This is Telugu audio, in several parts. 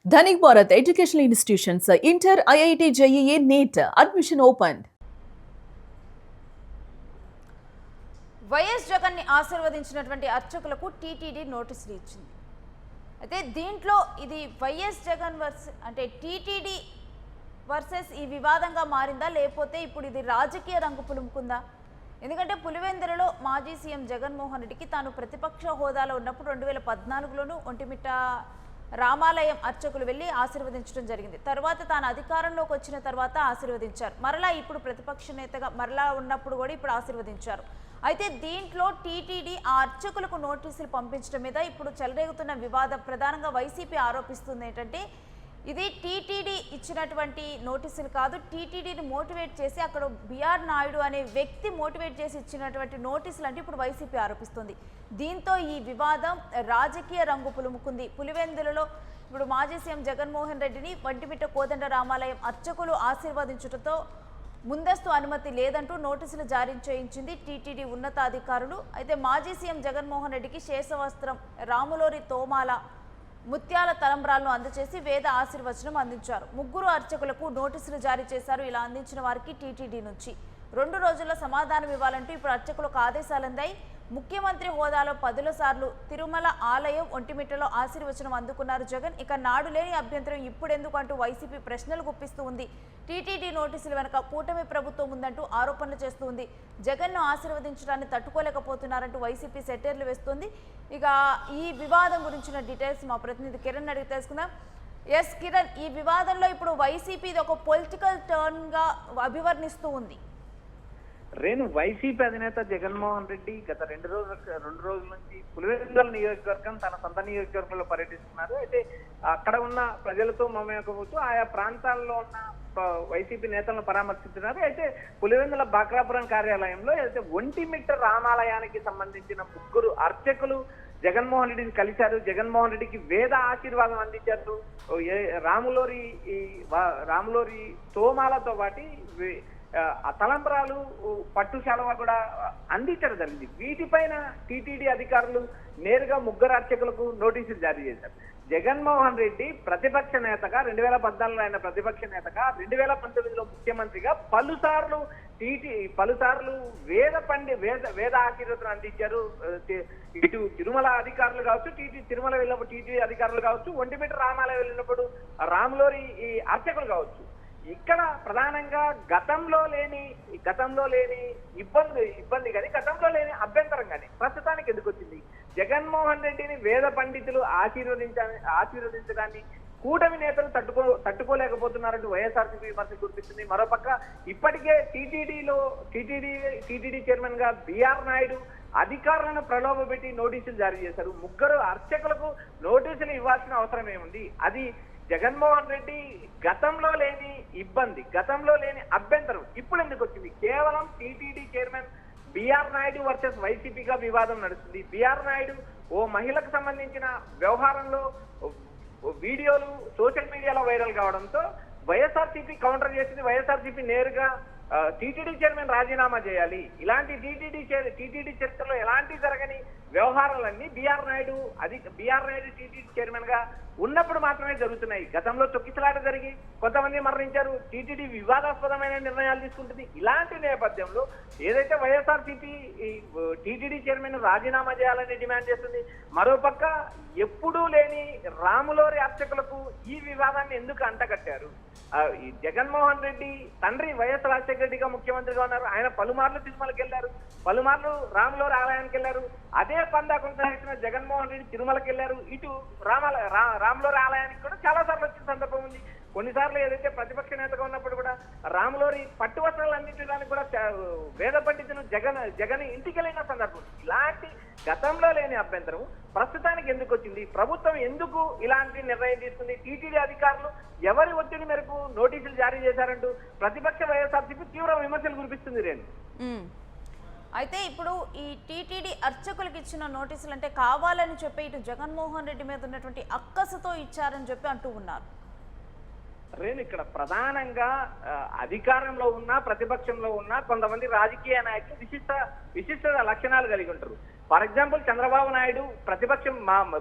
Dhanik Bharat Educational Institutions, Inter, IIT, JEE, NEET, admission opened. YS Jagan ని ఆశీర్వదించినటువంటి అర్చకులకు టీటీడీ నోటీసులు ఇచ్చింది. అయితే దీంట్లో ఇది వైఎస్ జగన్ అంటే టీటీడీ వర్సెస్ ఈ వివాదంగా మారిందా, లేకపోతే ఇప్పుడు ఇది రాజకీయ రంగు పులుముకుందా? ఎందుకంటే పులివెందులలో మాజీ సీఎం జగన్మోహన్ రెడ్డికి తాను ప్రతిపక్ష హోదాలో ఉన్నప్పుడు 2014లోనూ ఒంటిమిట్ట రామాలయం అర్చకులు వెళ్ళి ఆశీర్వదించడం జరిగింది. తర్వాత తాను అధికారంలోకి వచ్చిన తర్వాత ఆశీర్వదించారు. మరలా ఇప్పుడు ప్రతిపక్ష నేతగా మరలా ఉన్నప్పుడు కూడా ఇప్పుడు ఆశీర్వదించారు. అయితే దీంట్లో టీటీడీ ఆ అర్చకులకు నోటీసులు పంపించడం మీద ఇప్పుడు చెలరేగుతున్న వివాదం ప్రధానంగా వైసీపీ ఆరోపిస్తుంది ఏంటంటే ఇది టీటీడీ ఇచ్చినటువంటి నోటీసులు కాదు, టీటీడీని మోటివేట్ చేసి అక్కడ బిఆర్ నాయుడు అనే వ్యక్తి మోటివేట్ చేసి ఇచ్చినటువంటి నోటీసులు అంటే ఇప్పుడు వైసీపీ ఆరోపిస్తుంది. దీంతో ఈ వివాదం రాజకీయ రంగు పులుముకుంది. పులివెందులలో ఇప్పుడు మాజీ సీఎం జగన్మోహన్ రెడ్డిని ఒంటిమిట్ట కోదండ రామాలయం అర్చకులు ఆశీర్వదించడంతో ముందస్తు అనుమతి లేదంటూ నోటీసులు జారీ చేయించింది టీటీడీ ఉన్నతాధికారులు. అయితే మాజీ సీఎం జగన్మోహన్ రెడ్డికి శేషవస్త్రం, రాములోరి తోమాల, ముత్యాల తలంబ్రాలను అందజేసి వేద ఆశీర్వచనం అందించారు. ముగ్గురు అర్చకులకు నోటీసులు జారీ చేశారు. ఇలా అందించిన వారికి టీటీడీ నుంచి 2 రోజుల్లో సమాధానం ఇవ్వాలంటూ ఇప్పుడు అర్చకులకు ఆదేశాలు అందాయి. ముఖ్యమంత్రి హోదాలో 10 సార్లు తిరుమల ఆలయం ఒంటిమిట్టలో ఆశీర్వచనం అందుకున్నారు జగన్. ఇక నాడు లేని అభ్యంతరం ఇప్పుడెందుకు అంటూ వైసీపీ ప్రశ్నలు గుప్పిస్తూ ఉంది. టీటీడీ నోటీసుల వెనక కూటమి ప్రభుత్వం ఉందంటూ ఆరోపణలు చేస్తూ ఉంది. జగన్ను ఆశీర్వదించడాన్ని తట్టుకోలేకపోతున్నారంటూ వైసీపీ సెటైర్లు వేస్తుంది. ఇక ఈ వివాదం గురించిన డీటెయిల్స్ మా ప్రతినిధి కిరణ్ అడిగి తెలుసుకుందాం. ఎస్ కిరణ్, ఈ వివాదంలో ఇప్పుడు వైసీపీ ఇది ఒక పొలిటికల్ టర్న్గా అభివర్ణిస్తూ ఉంది. రేణు, వైసీపీ అధినేత జగన్మోహన్ రెడ్డి గత 2 రోజుల నుంచి పులివెందుల నియోజకవర్గం తన సొంత నియోజకవర్గంలో పర్యటిస్తున్నారు. అయితే అక్కడ ఉన్న ప్రజలతో మమేకమవుతూ ఆయా ప్రాంతాల్లో ఉన్న వైసీపీ నేతలను పరామర్శిస్తున్నారు. అయితే పులివెందుల బాక్రాపురం కార్యాలయంలో అయితే ఒంటిమిట్ట రామాలయానికి సంబంధించిన 3 అర్చకులు జగన్మోహన్ రెడ్డిని కలిశారు. జగన్మోహన్ రెడ్డికి వేద ఆశీర్వాదం అందించారు. రాములోరి తోమాలతో పాటు తలంబ్రాలు, పట్టు శాలువ కూడా అందించడం జరిగింది. వీటిపైన టీటీడీ అధికారులు నేరుగా 3 అర్చకులకు నోటీసులు జారీ చేశారు. జగన్మోహన్ రెడ్డి ప్రతిపక్ష నేతగా 2014లో ఆయన ప్రతిపక్ష నేతగా 2019లో ముఖ్యమంత్రిగా పలుసార్లు వేద ఆశీర్వచనం అందించారు. ఇటు తిరుమల అధికారులు కావచ్చు, తిరుమల వెళ్ళినప్పుడు టీటీడీ అధికారులు కావచ్చు, ఒంటిమిట్ట రామాలయం వెళ్ళినప్పుడు రాములోరి అర్చకులు కావచ్చు. ఇక్కడ ప్రధానంగా గతంలో లేని ఇబ్బంది కానీ గతంలో లేని అభ్యంతరం కానీ ప్రస్తుతానికి ఎందుకు వచ్చింది? జగన్మోహన్ రెడ్డిని వేద పండితులు ఆశీర్వదించడాన్ని కూటమి నేతలు తట్టుకోలేకపోతున్నారంటూ వైఎస్ఆర్సీపీ విమర్శ కురిపిస్తుంది. మరోపక్క ఇప్పటికే టీటీడీ చైర్మన్ గా బిఆర్ నాయుడు అధికారులను ప్రలోభపెట్టి నోటీసులు జారీ చేశారు. 3 అర్చకులకు నోటీసులు ఇవ్వాల్సిన అవసరం ఏముంది? అది జగన్మోహన్ రెడ్డి గతంలో లేని ఇబ్బంది, గతంలో లేని అభ్యంతరం ఇప్పుడు ఎందుకు వచ్చింది? కేవలం TTD chairman BR Naidu versus వైసీపీగా వివాదం నడుస్తుంది. బిఆర్ నాయుడు ఓ మహిళకు సంబంధించిన వ్యవహారంలో వీడియోలు సోషల్ మీడియాలో వైరల్ కావడంతో వైఎస్ఆర్సీపీ కౌంటర్ చేసింది. వైఎస్ఆర్సీపీ నేరుగా టీటీడీ చైర్మన్ రాజీనామా చేయాలి, ఇలాంటి టీటీడీ చరిత్రలో ఎలాంటి జరగని వ్యవహారాలన్నీ బిఆర్ నాయుడు టీటీడీ చైర్మన్ గా ఉన్నప్పుడు మాత్రమే జరుగుతున్నాయి. గతంలో తొక్కిసలాట జరిగి కొంతమంది మరణించారు. టీటీడీ వివాదాస్పదమైన నిర్ణయాలు తీసుకుంటుంది. ఇలాంటి నేపథ్యంలో ఏదైతే వైఎస్ఆర్సీపీ టీటీడీ చైర్మన్ రాజీనామా చేయాలని డిమాండ్ చేస్తుంది, మరోపక్క ఎప్పుడూ లేని రాములోరి అర్చకులకు ఈ వివాదాన్ని ఎందుకు అంటగట్టారు? జగన్మోహన్ రెడ్డి తండ్రి వైఎస్ రాజశేఖర రెడ్డిగా ముఖ్యమంత్రిగా ఉన్నారు. ఆయన పలుమార్లు తిరుమలకి వెళ్ళారు, పలుమార్లు రాములోరి ఆలయానికి వెళ్ళారు. అదే పందా కొనసాగిస్తున్న జగన్మోహన్ రెడ్డి తిరుమలకి వెళ్ళారు, ఇటు రాములోరి ఆలయానికి కూడా చాలా సార్లు వచ్చిన సందర్భం ఉంది. కొన్నిసార్లు ఏదైతే ప్రతిపక్ష నేతగా ఉన్నప్పుడు కూడా రాములోరి పట్టు వస్త్రాలు అందించడానికి కూడా వేద పండితులు జగన్ ఇంటికి వెళ్ళిన సందర్భం. ఇలాంటి గతంలో లేని అభ్యంతరం ప్రస్తుతానికి ఎందుకు వచ్చింది? ప్రభుత్వం ఎందుకు ఇలాంటి నిర్ణయం తీసుకుంది? టీటీడీ అధికారులు ఎవరి ఒత్తిడి మేరకు నోటీసులు జారీ చేశారంటూ ప్రతిపక్ష వైఎస్ఆర్సీపీ తీవ్ర విమర్శలు కురిపిస్తుంది. రేణు, అయితే ఇప్పుడు ఈ టీటీడీ అర్చకులకు ఇచ్చిన నోటీసులు అంటే కావాలని చెప్పి ఇటు జగన్మోహన్ రెడ్డి మీద ఉన్నటువంటి అక్కసుతో ఇచ్చారని చెప్పి అంటూ ఉన్నారు. రేణు, ఇక్కడ ప్రధానంగా అధికారంలో ఉన్న ప్రతిపక్షంలో ఉన్న కొంతమంది రాజకీయ నాయకులు విశిష్ట లక్షణాలు కలిగి ఉంటారు. ఫర్ ఎగ్జాంపుల్ చంద్రబాబు నాయుడు ప్రతిపక్షం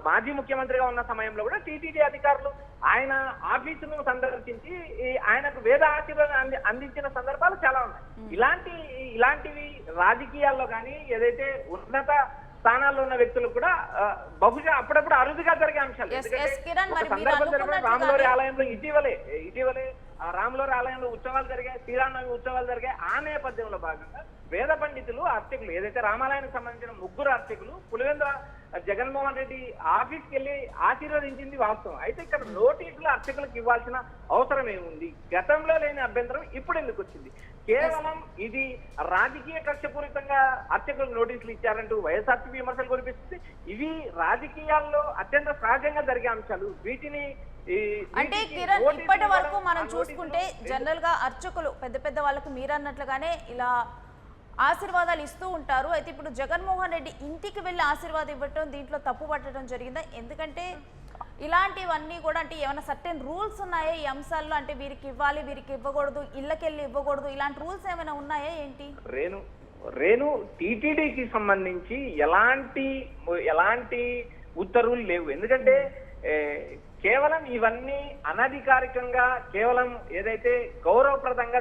మాజీ ముఖ్యమంత్రిగా ఉన్న సమయంలో కూడా టీటీడీ అధికారులు ఆయన ఆఫీసును సందర్శించి ఆయనకు వేద ఆశీర్వాదం అందించిన సందర్భాలు చాలా ఉన్నాయి. ఇలాంటివి రాజకీయాల్లో కానీ ఏదైతే ఉన్నత స్థానాల్లో ఉన్న వ్యక్తులు కూడా బహుశా అప్పుడప్పుడు అరుదుగా జరిగే అంశాలు. రాములోరి ఆలయంలో ఇటీవలే రాములోరి ఆలయంలో ఉత్సవాలు జరిగాయి, శ్రీరామనవమి ఉత్సవాలు జరిగాయి. ఆ నేపథ్యంలో భాగంగా వేద పండితులు అర్చకులు ఏదైతే రామాలయానికి సంబంధించిన 3 అర్చకులు పులివెందుల జగన్మోహన్ రెడ్డి ఆఫీస్కి వెళ్ళి ఆశీర్వదించింది వాస్తవం. అయితే ఇక్కడ నోటీసులు అర్చకులకు ఇవ్వాల్సిన అవసరం ఏముంది? గతంలో లేని అభ్యంతరం ఇప్పుడు ఎందుకు వచ్చింది? కేవలం ఇది రాజకీయ కక్షపూరితంగా అర్చకులకు నోటీసులు ఇచ్చారంటూ వైఎస్ఆర్సీపీ విమర్శలు కురిపిస్తుంది. ఇవి రాజకీయాల్లో అత్యంత సహజంగా జరిగే అంశాలు. వీటిని అంటే కిరణ్, ఇప్పటి వరకు మనం చూసుకుంటే జనరల్ గా అర్చకులు పెద్ద వాళ్ళకు మీరు అన్నట్లుగానే ఇలా ఆశీర్వాదాలు ఇస్తూ ఉంటారు. అయితే ఇప్పుడు జగన్మోహన్ రెడ్డి ఇంటికి వెళ్ళి ఆశీర్వాదం ఇవ్వటం దీంట్లో తప్పు పట్టడం జరిగిందా? ఎందుకంటే ఇలాంటివన్నీ కూడా అంటే ఏమైనా సర్టెన్ రూల్స్ ఉన్నాయా ఈ అంశాల్లో? అంటే వీరికి ఇవ్వాలి, వీరికి ఇవ్వకూడదు, ఇళ్ళకెళ్ళి ఇవ్వకూడదు, ఇలాంటి రూల్స్ ఏమైనా ఉన్నాయా ఏంటి? రేణు టీటీడీకి సంబంధించి ఎలాంటి ఉత్తర్వులు లేవు. ఎందుకంటే కేవలం ఇవన్నీ అనధికారికంగా కేవలం ఏదైతే గౌరవప్రదంగా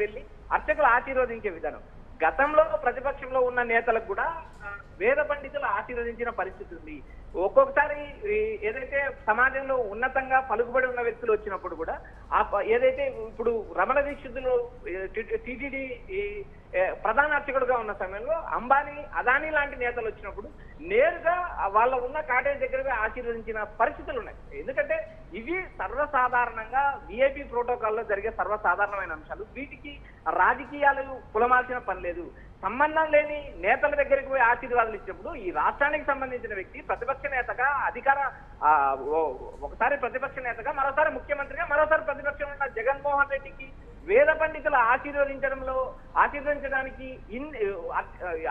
వెళ్ళి అర్చకులు ఆశీర్వదించే విధానం. గతంలో ప్రతిపక్షంలో ఉన్న నేతలకు కూడా వేద పండితులు ఆశీర్వదించిన పరిస్థితి ఉంది. ఒక్కొక్కసారి ఏదైతే సమాజంలో ఉన్నతంగా పలుకుబడి ఉన్న వ్యక్తులు వచ్చినప్పుడు కూడా ఏదైతే ఇప్పుడు రమణ దీక్షితులు టీటీడీ ప్రధాన అర్చకుడుగా ఉన్న సమయంలో అంబానీ, అదానీ లాంటి నేతలు వచ్చినప్పుడు నేరుగా వాళ్ళ ఉన్న కాటేజ్ దగ్గరగా ఆశీర్వదించిన పరిస్థితులు ఉన్నాయి. ఎందుకంటే ఇవి సర్వసాధారణంగా విఐపి ప్రోటోకాల్లో జరిగే సర్వసాధారణమైన అంశాలు. వీటికి రాజకీయాలు పులమాల్సిన పని లేదు. సంబంధం లేని నేతల దగ్గరికి పోయి ఆశీర్వాదాలు ఇచ్చినప్పుడు ఈ రాష్ట్రానికి సంబంధించిన వ్యక్తి ప్రతిపక్ష నేతగా ఒకసారి ప్రతిపక్ష నేతగా, మరోసారి ముఖ్యమంత్రిగా, మరోసారి ప్రతిపక్షంలో ఉన్న జగన్మోహన్ రెడ్డికి వేద పండితులు ఆశీర్వదించడానికి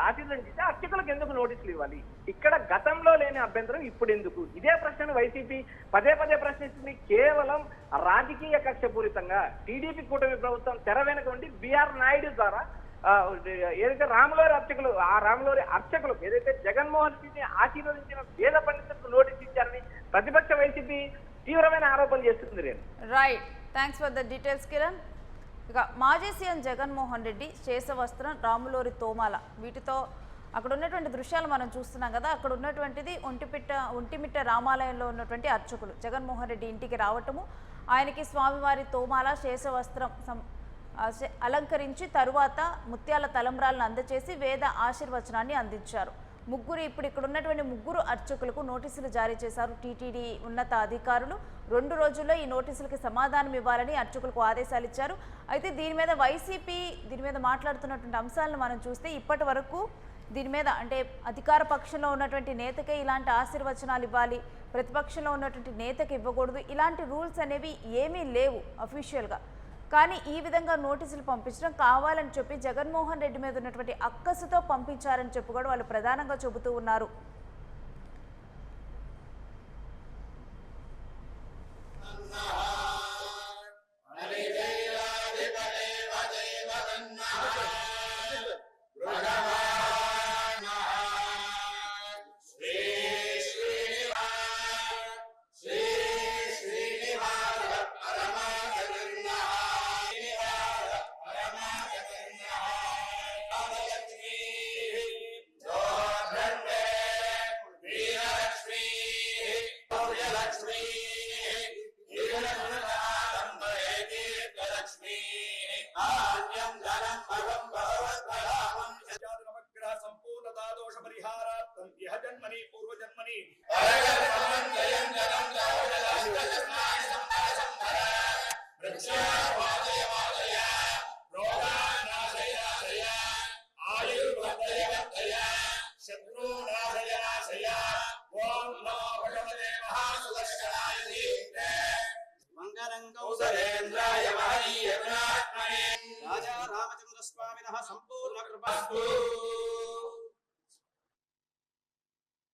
ఆశీర్వదించితే అర్చకులకు ఎందుకు నోటీసులు ఇవ్వాలి? ఇక్కడ గతంలో లేని అభ్యంతరం ఇప్పుడు ఎందుకు? ఇదే ప్రశ్నను వైసీపీ పదే ప్రశ్నిస్తుంది. కేవలం రాజకీయ కక్షపూరితంగా టీడీపీ కూటమి ప్రభుత్వం తెర వెనుక ఉండి బిఆర్ నాయుడు ద్వారా ఏదైతే రాములోరి అర్చకులు ఏదైతే జగన్మోహన్ రెడ్డిని ఆశీర్వదించిన వేద పండితులకు నోటీస్ ఇచ్చారని ప్రతిపక్ష వైసీపీ తీవ్రమైన ఆరోపణలు చేస్తుంది. Right, thanks for the details Kiran. ఇక మాజీ సీఎం జగన్మోహన్ రెడ్డి శేషవస్త్రం, రాములోరి తోమాల, వీటితో అక్కడ ఉన్నటువంటి దృశ్యాలు మనం చూస్తున్నాం కదా. అక్కడ ఉన్నటువంటిది ఒంటిమిట్ట రామాలయంలో ఉన్నటువంటి అర్చకులు జగన్మోహన్ రెడ్డి ఇంటికి రావటము, ఆయనకి స్వామివారి తోమాల శేషవస్త్రం అలంకరించి తరువాత ముత్యాల తలంబ్రాలను అందచేసి వేద ఆశీర్వచనాన్ని అందించారు. ఇప్పుడు ఇక్కడ ఉన్నటువంటి 3 అర్చకులకు నోటీసులు జారీ చేశారు టీటీడీ ఉన్నత అధికారులు. 2 రోజుల్లో ఈ నోటీసులకి సమాధానం ఇవ్వాలని అర్చకులకు ఆదేశాలు ఇచ్చారు. అయితే దీని మీద వైసీపీ మాట్లాడుతున్నటువంటి అంశాలను మనం చూస్తే ఇప్పటి వరకు దీని మీద అంటే అధికార పక్షంలో ఉన్నటువంటి నేతకే ఇలాంటి ఆశీర్వచనాలు ఇవ్వాలి, ప్రతిపక్షంలో ఉన్నటువంటి నేతకి ఇవ్వకూడదు, ఇలాంటి రూల్స్ అనేవి ఏమీ లేవు అఫీషియల్గా. కానీ ఈ విధంగా నోటీసులు పంపించడం కావాలని చెప్పి జగన్మోహన్ రెడ్డి మీద ఉన్నటువంటి అక్కసుతో పంపించారని చెప్పి కూడా వాళ్ళు ప్రధానంగా చెబుతూ ఉన్నారు. राजा रामचंद्र स्वामिनः संपूर्ण कृपास्तु।